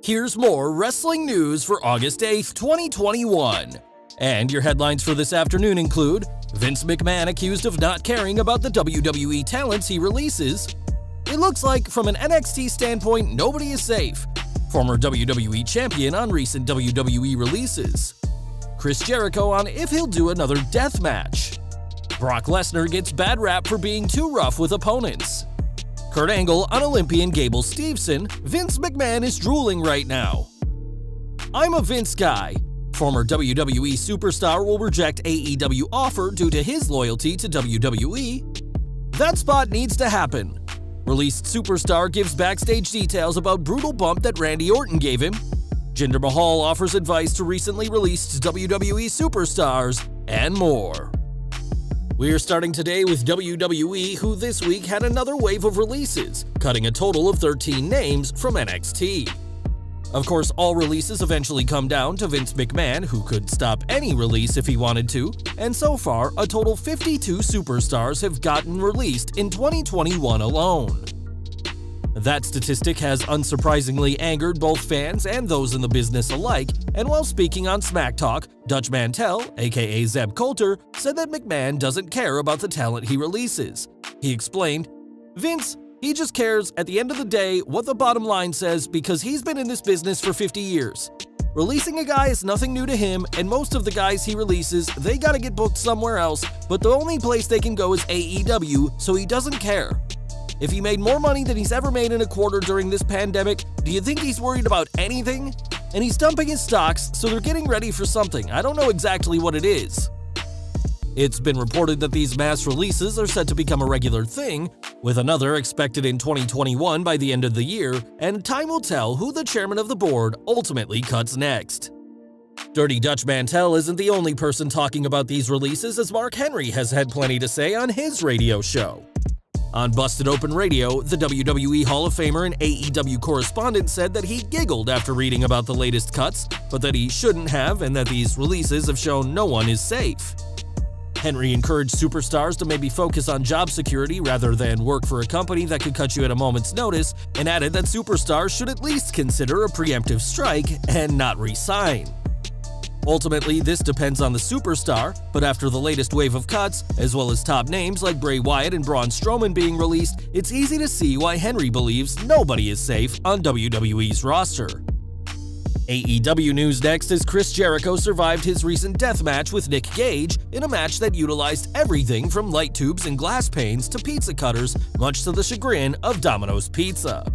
Here's more wrestling news for August 8th, 2021. And your headlines for this afternoon include Vince McMahon accused of not caring about the WWE talents he releases. It looks like, from an NXT standpoint, nobody is safe. Former WWE champion on recent WWE releases. Chris Jericho on if he'll do another Deathmatch. Brock Lesnar gets bad rap for being too rough with opponents. Kurt Angle on Olympian Gable Steveson, Vince McMahon is drooling right now. I'm a Vince guy. Former WWE superstar will reject AEW offer due to his loyalty to WWE. That spot needs to happen. Released superstar gives backstage details about brutal bump that Randy Orton gave him. Jinder Mahal offers advice to recently released WWE superstars, and more. We're starting today with WWE, who this week had another wave of releases, cutting a total of 13 names from NXT. Of course, all releases eventually come down to Vince McMahon, who could stop any release if he wanted to, and so far, a total 52 superstars have gotten released in 2021 alone. That statistic has unsurprisingly angered both fans and those in the business alike, and while speaking on Smack Talk, Dutch Mantel, aka Zeb Coulter, said that McMahon doesn't care about the talent he releases. He explained, "Vince, he just cares at the end of the day what the bottom line says because he's been in this business for 50 years. Releasing a guy is nothing new to him, and most of the guys he releases, they gotta get booked somewhere else, but the only place they can go is AEW, so he doesn't care. If he made more money than he's ever made in a quarter during this pandemic, do you think he's worried about anything? And he's dumping his stocks, so they're getting ready for something. I don't know exactly what it is." It's been reported that these mass releases are set to become a regular thing, with another expected in 2021 by the end of the year, and time will tell who the chairman of the board ultimately cuts next. Dirty Dutch Mantel isn't the only person talking about these releases, as Mark Henry has had plenty to say on his radio show. On Busted Open Radio, the WWE Hall of Famer and AEW correspondent said that he giggled after reading about the latest cuts, but that he shouldn't have, and that these releases have shown no one is safe. Henry encouraged superstars to maybe focus on job security rather than work for a company that could cut you at a moment's notice, and added that superstars should at least consider a preemptive strike and not resign. Ultimately, this depends on the superstar, but after the latest wave of cuts, as well as top names like Bray Wyatt and Braun Strowman being released, it's easy to see why Henry believes nobody is safe on WWE's roster. AEW news next, as Chris Jericho survived his recent death match with Nick Gage in a match that utilized everything from light tubes and glass panes to pizza cutters, much to the chagrin of Domino's Pizza.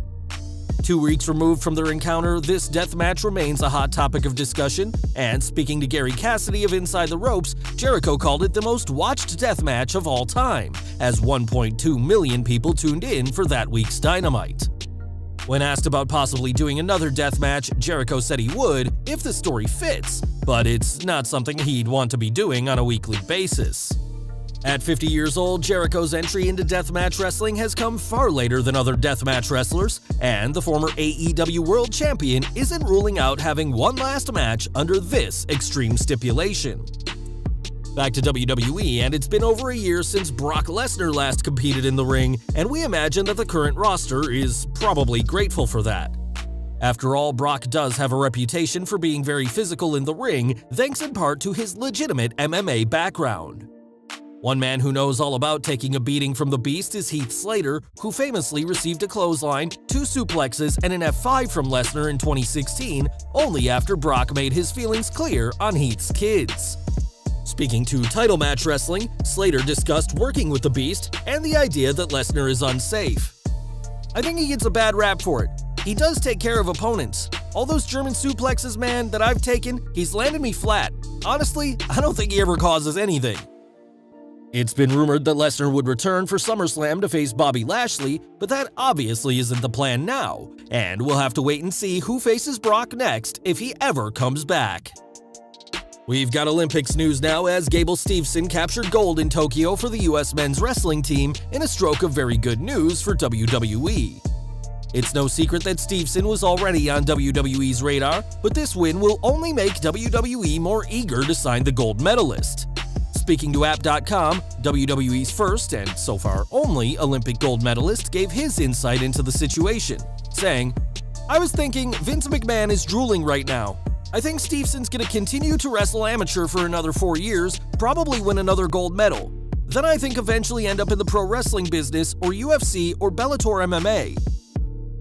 2 weeks removed from their encounter, this death match remains a hot topic of discussion, and speaking to Gary Cassidy of Inside the Ropes, Jericho called it the most watched death match of all time, as 1.2 million people tuned in for that week's Dynamite. When asked about possibly doing another death match, Jericho said he would if the story fits, but it's not something he'd want to be doing on a weekly basis. At 50 years old, Jericho's entry into deathmatch wrestling has come far later than other deathmatch wrestlers, and the former AEW World Champion isn't ruling out having one last match under this extreme stipulation. Back to WWE, and it's been over a year since Brock Lesnar last competed in the ring, and we imagine that the current roster is probably grateful for that. After all, Brock does have a reputation for being very physical in the ring, thanks in part to his legitimate MMA background. One man who knows all about taking a beating from the Beast is Heath Slater, who famously received a clothesline, 2 suplexes, and an F5 from Lesnar in 2016, only after Brock made his feelings clear on Heath's kids. Speaking to title match wrestling, Slater discussed working with the Beast and the idea that Lesnar is unsafe. "I think he gets a bad rap for it. He does take care of opponents. All those German suplexes, man, that I've taken, he's landed me flat. Honestly, I don't think he ever causes anything." It's been rumored that Lesnar would return for SummerSlam to face Bobby Lashley, but that obviously isn't the plan now, and we'll have to wait and see who faces Brock next if he ever comes back. We've got Olympics news now, as Gable Steveson captured gold in Tokyo for the US men's wrestling team in a stroke of very good news for WWE. It's no secret that Steveson was already on WWE's radar, but this win will only make WWE more eager to sign the gold medalist. Speaking to App.com, WWE's first, and so far only, Olympic gold medalist gave his insight into the situation, saying, I was thinking Vince McMahon is drooling right now. I think Steveson's gonna continue to wrestle amateur for another 4 years, probably win another gold medal. Then I think eventually end up in the pro wrestling business or UFC or Bellator MMA.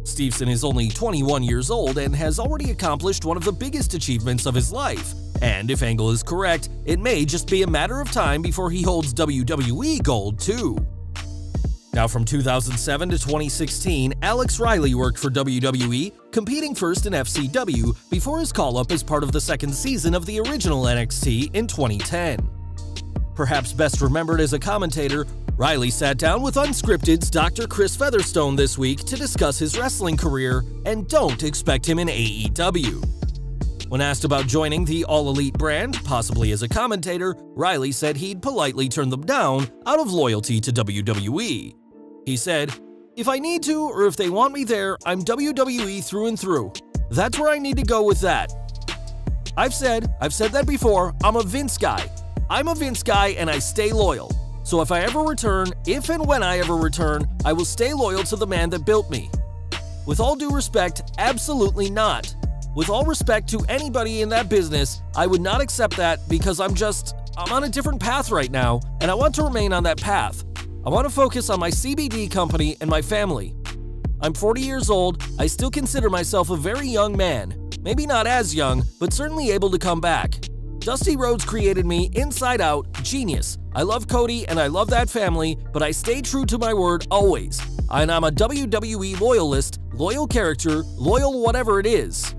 Steveson is only 21 years old and has already accomplished one of the biggest achievements of his life. And if Angle is correct, it may just be a matter of time before he holds WWE gold too. Now from 2007 to 2016, Alex Riley worked for WWE, competing first in FCW before his call-up as part of the second season of the original NXT in 2010. Perhaps best remembered as a commentator, Riley sat down with Unscripted's Dr. Chris Featherstone this week to discuss his wrestling career, and don't expect him in AEW. When asked about joining the All Elite brand, possibly as a commentator, Riley said he'd politely turn them down out of loyalty to WWE. He said, "If I need to or if they want me there, I'm WWE through and through. That's where I need to go with that. I've said that before, I'm a Vince guy. I'm a Vince guy and I stay loyal. So if I ever return, if and when I ever return, I will stay loyal to the man that built me. With all due respect, absolutely not. With all respect to anybody in that business, I would not accept that because I'm on a different path right now, and I want to remain on that path. I want to focus on my CBD company and my family. I'm 40 years old, I still consider myself a very young man. Maybe not as young, but certainly able to come back. Dusty Rhodes created me inside out, genius. I love Cody and I love that family, but I stay true to my word always. And I'm a WWE loyalist, loyal character, loyal whatever it is."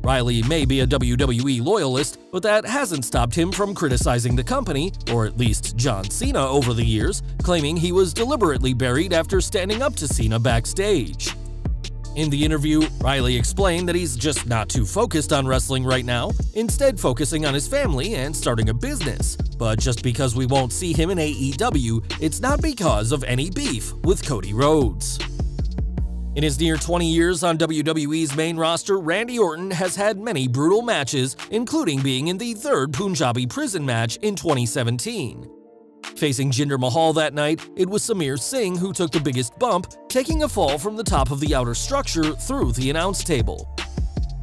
Riley may be a WWE loyalist, but that hasn't stopped him from criticizing the company, or at least John Cena over the years, claiming he was deliberately buried after standing up to Cena backstage. In the interview, Riley explained that he's just not too focused on wrestling right now, instead focusing on his family and starting a business. But just because we won't see him in AEW, it's not because of any beef with Cody Rhodes. In his near 20 years on WWE's main roster, Randy Orton has had many brutal matches, including being in the third Punjabi prison match in 2017. Facing Jinder Mahal that night, it was Samir Singh who took the biggest bump, taking a fall from the top of the outer structure through the announce table.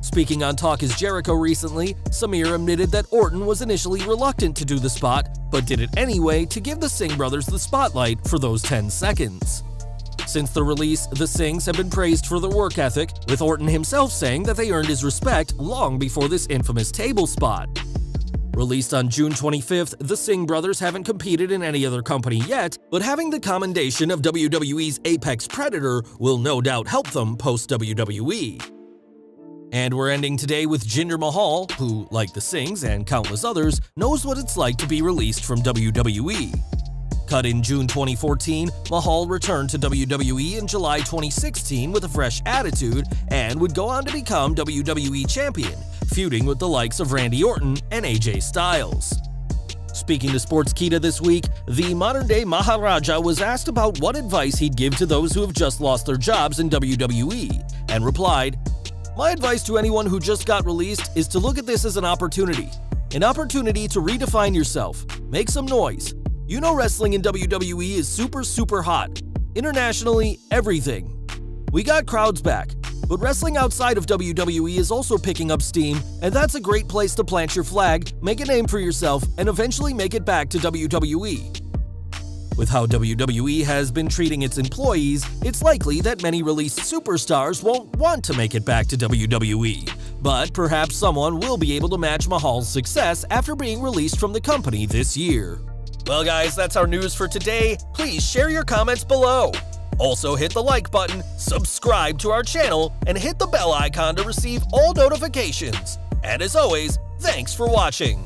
Speaking on Talk is Jericho recently, Samir admitted that Orton was initially reluctant to do the spot, but did it anyway to give the Singh brothers the spotlight for those 10 seconds. Since the release, the Singhs have been praised for their work ethic, with Orton himself saying that they earned his respect long before this infamous table spot. Released on June 25th, the Singh brothers haven't competed in any other company yet, but having the commendation of WWE's Apex Predator will no doubt help them post-WWE. And we're ending today with Jinder Mahal, who, like the Singhs and countless others, knows what it's like to be released from WWE. Cut in June 2014, Mahal returned to WWE in July 2016 with a fresh attitude and would go on to become WWE Champion, feuding with the likes of Randy Orton and AJ Styles. Speaking to Sportskeeda this week, the modern-day Maharaja was asked about what advice he'd give to those who have just lost their jobs in WWE, and replied, "My advice to anyone who just got released is to look at this as an opportunity to redefine yourself, make some noise. You know wrestling in WWE is super hot. Internationally, everything. We got crowds back, but wrestling outside of WWE is also picking up steam, and that's a great place to plant your flag, make a name for yourself, and eventually make it back to WWE. With how WWE has been treating its employees, it's likely that many released superstars won't want to make it back to WWE, but perhaps someone will be able to match Mahal's success after being released from the company this year." Well guys, that's our news for today. Please share your comments below. Also hit the like button, subscribe to our channel, and hit the bell icon to receive all notifications. And as always, thanks for watching.